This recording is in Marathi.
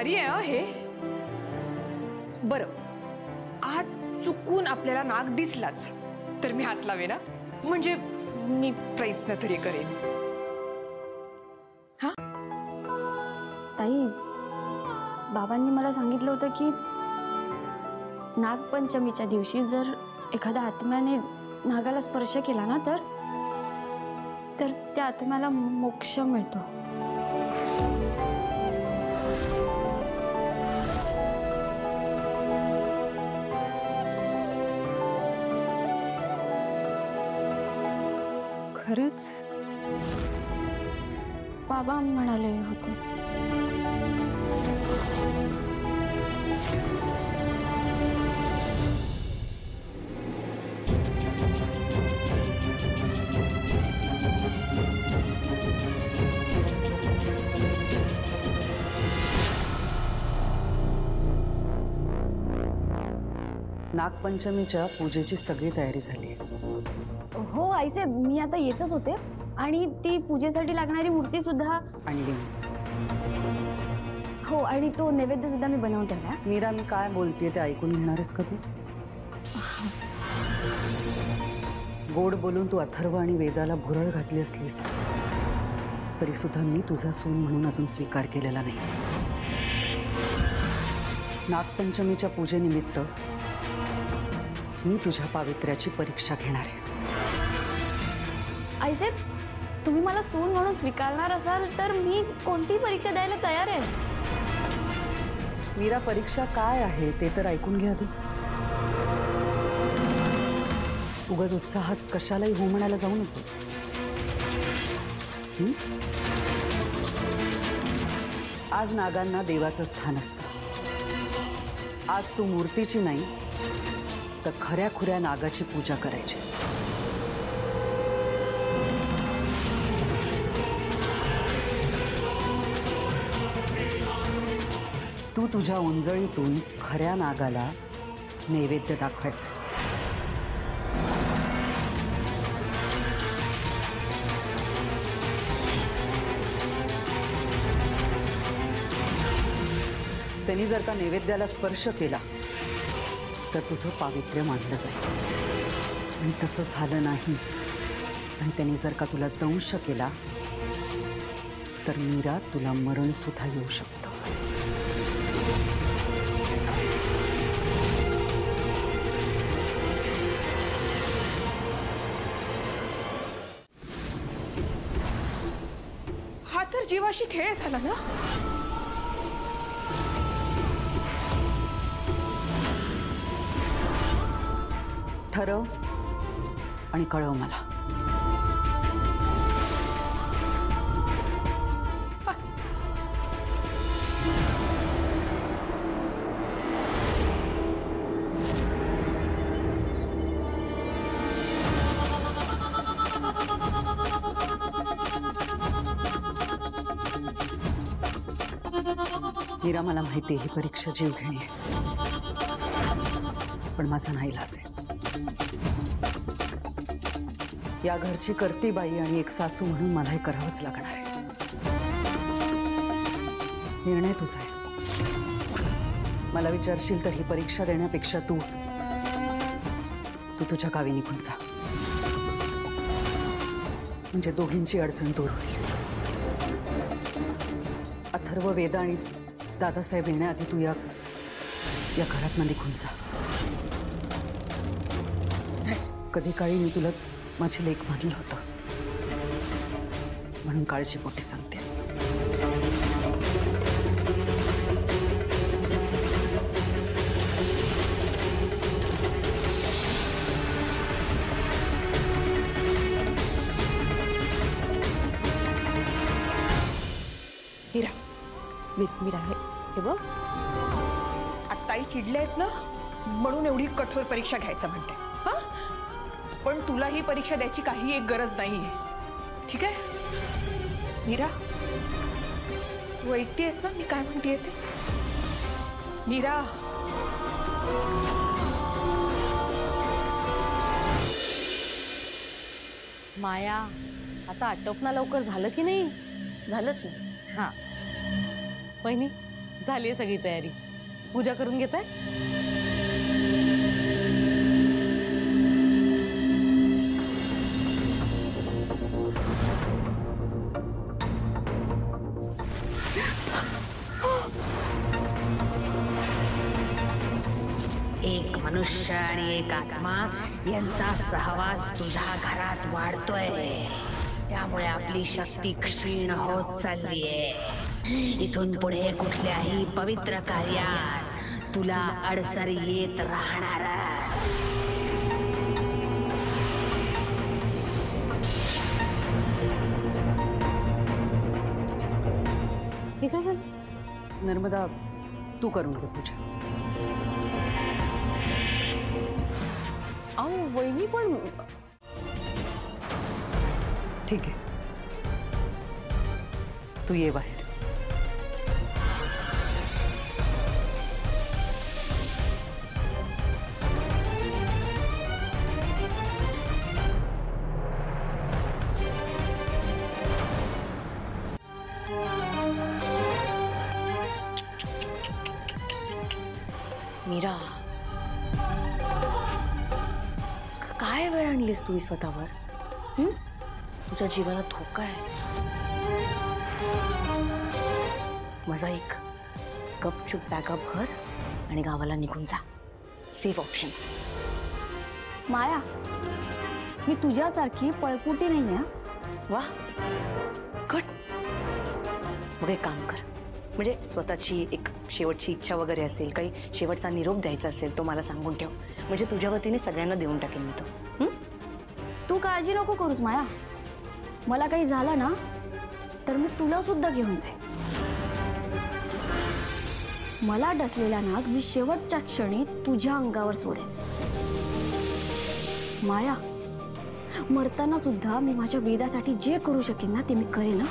भारी आहे हे। बरं, आज चुकून आपल्याला नाग दिसलाच तर मी हात लावे ना, म्हणजे मी प्रयत्न तरी करेन। हा ताई, बाबांनी मला सांगितलं होतं की नागपंचमीच्या दिवशी जर एखाद्या आत्म्याने नागाला स्पर्श केला ना तर त्या आत्म्याला मोक्ष मिळतो। खरंच? बाबा म्हणाले होते। नागपंचमीच्या पूजेची सगळी तयारी झाली। हो आईसाहेब, मी आता येतच होते आणि ती पूजेसाठी लागणारी मूर्ती सुद्धा आणली। हो, आणि तो नैवेद्य सुद्धा मी बनवून ठेवला। मीरा, मी काय बोलतेय ते ऐकून घेणारस का तू? गोड बोलून तू अथर्व आणि वेदाला भुरळ घातली असलीस तरी सुद्धा मी तुझा सून म्हणून अजून स्वीकार केलेला नाही। नागपंचमीच्या पूजेनिमित्त मी तुझ्या पावित्र्याची परीक्षा घेणार आहे। आईसाहेब, तुम्ही मला सून म्हणून स्वीकारणार असाल तर मी कोणती परीक्षा द्यायला तयार आहे। मीरा, परीक्षा काय आहे ते तर ऐकून घ्या आधी। उगाच उत्साहात कशालाही हो म्हणायला जाऊ नकोस। आज नागांना देवाचं स्थान असतं। आज तू मूर्तीची नाही तर खऱ्या खुऱ्या नागाची पूजा करायचीस। तू तुझ्या उंजळीतून खऱ्या नागाला नैवेद्य दाखवायचंस। त्यांनी जर का नैवेद्याला स्पर्श केला तर तुझं पावित्र्य मानलं जाईल, आणि तसं झालं नाही आणि त्यांनी जर का तुला दंश केला तर मीरा, तुला मरण सुद्धा येऊ शकतं। हा तर जीवाशी खेळ झाला ना। ठरव आणि कळव मला। मीरा, मला माहिती ही परीक्षा जीवघेणी आहे, पण माझा नाईलाज आहे। या घरची करती बाई आणि एक सासू म्हणून मला हे करावंच लागणार आहे। निर्णय तुझा आहे। मला विचारशील तर ही परीक्षा देण्यापेक्षा तू तुझ्या गावी निघून जा, म्हणजे दोघींची अडचण दूर होईल। अथर्व, वेदा आणि दादासाहेब येण्याआधी तू या घरातनं निघून जा। कधी काळी मी तुला माझी लेक मानलं होतं, म्हणून काळजीपोटी सांगते। मीरा, मीरा, हे बघ, आत्ताही चिडले आहेत ना म्हणून एवढी कठोर परीक्षा घ्यायचं म्हणते। हा, पण तुला ही परीक्षा द्यायची काही एक गरज नाहीये, ठीक आहे? मीरा, तू ऐकतेस ना मी काय म्हणतेय ते? मीरा, माया, आता आटोपना लवकर झालं की नाही? झालंच ना। हां वहिनी, झाली सगळी तयारी. पूजा करून घेताय? एक मनुष्य आणि एक आत्मा यांचा सहवास तुझ्या घरात वाढतोय. त्यामुळे आपली शक्ती क्षीण होत चाललीये. इथून पुढे कुठल्याही पवित्र कार्यात तुला अडसर येत राहणारच. हे काय झालं? नर्मदा, तू करून घे पूजा. अहो वहिनी पण ठीक आहे, तू ये बाहेर. मीरा, काय वेळ आणलीस तू स्वतःवर? तुझ्या जीवाला धोका आहे. माझा एक गपचूप बॅगा भर आणि गावाला निघून जा. Safe option. माया, मी तुझ्यासारखी पळपुटी नाही आहे. वा, कट. मग एक काम कर, म्हणजे स्वतःची एक शेवटची इच्छा वगैरे असेल, काही शेवटचा निरोप द्यायचा असेल तो मला सांगून ठेव. म्हणजे तुझ्या वतीने सगळ्यांना देऊन टाकेन मी तो. तू काळजी नको करूस माया. मला काही झालं ना तर मी तुला सुद्धा घेऊन जाईन. मला डसलेला नाग मी शेवटच्या क्षणी तुझ्या अंगावर सोडेन. माया, मरताना सुद्धा मी माझ्या वेदासाठी जे करू शकेन ना ते मी करेन ना.